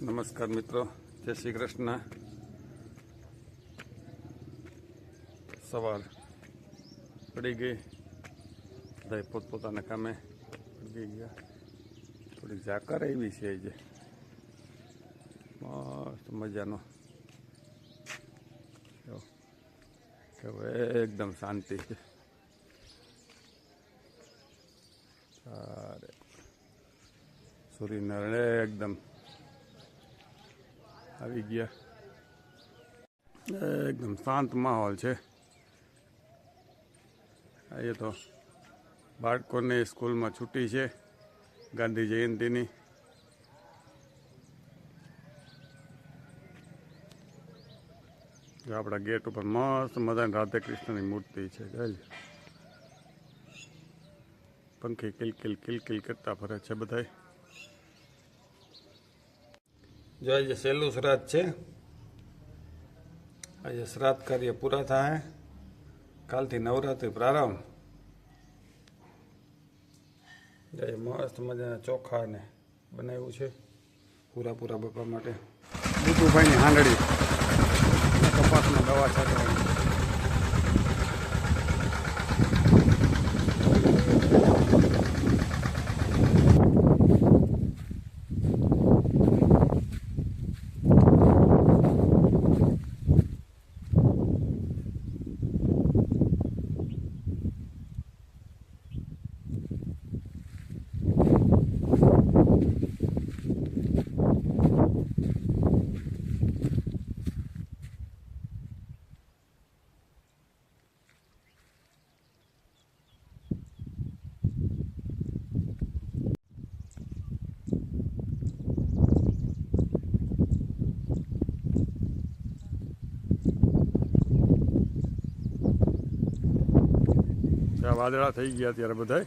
નમસ્કાર મિત્રો, જય શ્રી કૃષ્ણ. સવાર પડી ગઈ, બધા પોતપોતાના કામે પડી ગયા. થોડીક ઝાકર એવી છે જે મસ્ત મજાનો કે હવે એકદમ શાંતિ છે. સારે સૂર્યનારાયણ એકદમ આવી ગયા. એકદમ શાંત માહોલ છે. એ તો બાળકોને સ્કૂલમાં છૂટી છે ગાંધી જયંતિની. આપણા ગેટ ઉપર મસ્ત મજાની રાધે કૃષ્ણની મૂર્તિ છે. જોઈ પંખી કિલકિલ કિલકિલ કરતા ફરે છે બધાય. જો આજે સહેલું શ્રાદ્ધ છે. આજે શ્રાદ્ધ કાર્ય પૂરા થાય. કાલથી નવરાત્રિ પ્રારંભ. આજે મસ્ત મજાના ચોખા ને બનાવ્યું છે પૂરા બાપા માટે. દીપુભાઈની હાંડળી કપાસમાં દવા છાંટવાની. વાદળા થઈ ગયા ત્યારે બધાય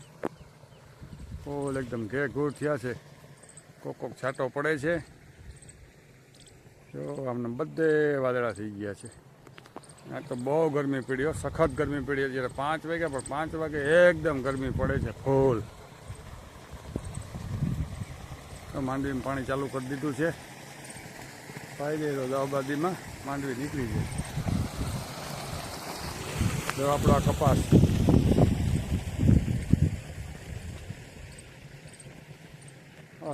ફૂલ એકદમ ઘે ઘૂર થયા છે. કોક છાંટો પડે છે. જો આમને બધે વાદળા થઈ ગયા છે. આ તો બહુ ગરમી પડી, સખત ગરમી પડી. જ્યારે 5 વાગ્યા પણ 5 વાગે એકદમ ગરમી પડે છે ફૂલ. તો માંડવીમાં પાણી ચાલુ કરી દીધું છે. પાઈ દે તો દાવાબાદીમાં માંડવી નીકળી જાય. જો આપણો આ કપાસ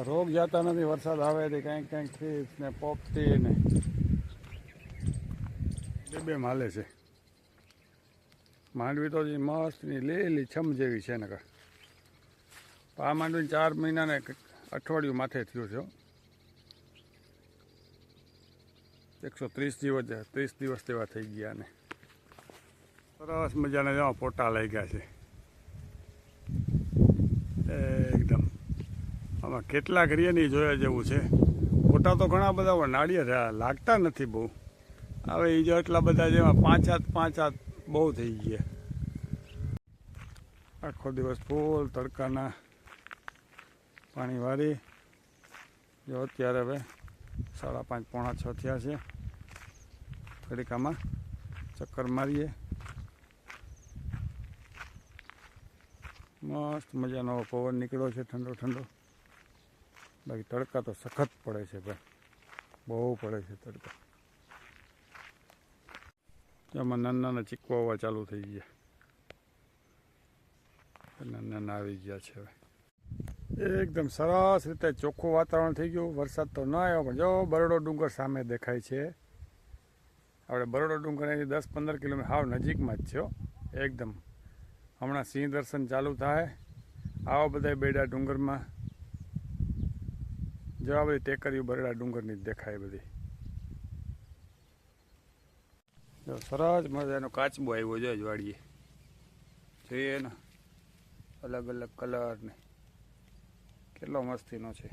રોગ જતા નથી. વરસાદ આવે તો કંઈક ફીસ ને પોપટી ને બે હાલે છે. માંડવી તો મસ્તની લીલી છમ જેવી છે ને. આ માંડવી 4 મહિનાને અઠવાડિયું માથે થયું છે. 130 દિવસ 30 દિવસ તેવા થઈ ગયા ને સરસ મજાના જેવા પોટા લઈ ગયા છે એકદમ. આમાં કેટલા કરીએ નહીં જોયા જેવું છે. ફોટા તો ઘણા બધા પણ નાળિયેર લાગતા નથી બહુ. હવે એ જો એટલા બધા જેમાં 5 હાથ બહુ થઈ ગયા. આખો દિવસ ફૂલ તડકાના પાણી વાળી. જો અત્યારે હવે 5:30 પોણા 6 થયા છે. તડકામાં ચક્કર મારીએ. મસ્ત મજાનો પવન નીકળ્યો છે ઠંડો ઠંડો. બાકી તડકા તો સખત પડે છે ભાઈ, બહુ પડે છે તડકા. એમાં નાના ચીકવા હોવા ચાલુ થઈ ગયા. નાના આવી ગયા છે હવે. એકદમ સરસ રીતે ચોખ્ખું વાતાવરણ થઈ ગયું. વરસાદ તો ન આવ્યો પણ જો બરડો ડુંગર સામે દેખાય છે. આપણે બરડો ડુંગર અહીંથી 10-15 કિલોમીટર હાવ નજીકમાં જ છે એકદમ. હમણાં સિંહ દર્શન ચાલુ થાય. આવા બધા બેડા ડુંગરમાં. જો આ બધી ટેકરીઓ બરડા ડુંગરની જ દેખાય બધી. જો સરસ મજાનો કાચબો આવ્યો છે અજવાળીએ. જોઈએ ને અલગ અલગ કલર ને કેટલો મસ્તીનો છે.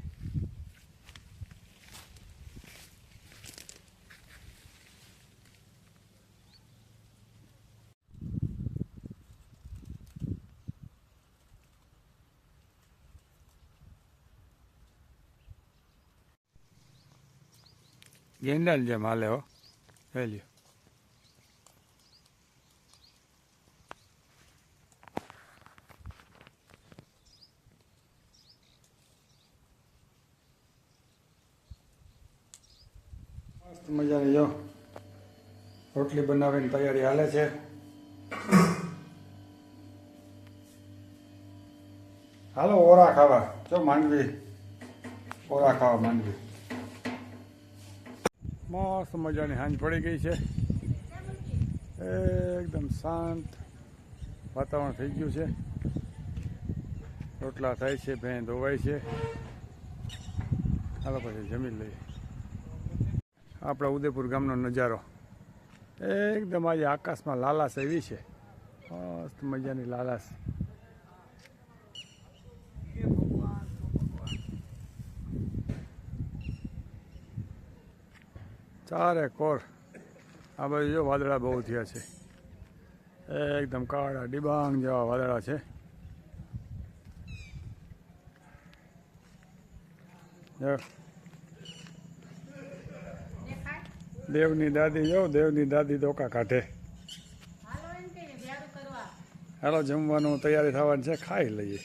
ગેંડાલ જેમ હાલે હો. હેલ્યો મસ્ત મજાની જો રોટલી બનાવીને તૈયારી હાલે છે. હાલો ઓરા ખાવા. જો માંડવી ઓરા ખાવા માંડવી. મસ્ત મજાની સાંજ પડી ગઈ છે. એકદમ શાંત વાતાવરણ થઈ ગયું છે. રોટલા થાય છે, ભેં ધોવાય છે. હાલો પછી જમી લઈએ. આપણા ઉદયપુર ગામનો નજારો એકદમ આજે આકાશમાં લાલાશ એવી છે. મસ્ત મજાની લાલાશ. ચારે કોર આ બાજુ જો વાદળા બહુ થયા છે. એકદમ કાળા ડિબાંગ જેવા વાદળા છે. દેવની દાદી જો દેવની દાદી ધોકા કાઢે. હાલો જમવાનું તૈયારી થવાની છે, ખાઈ લઈએ.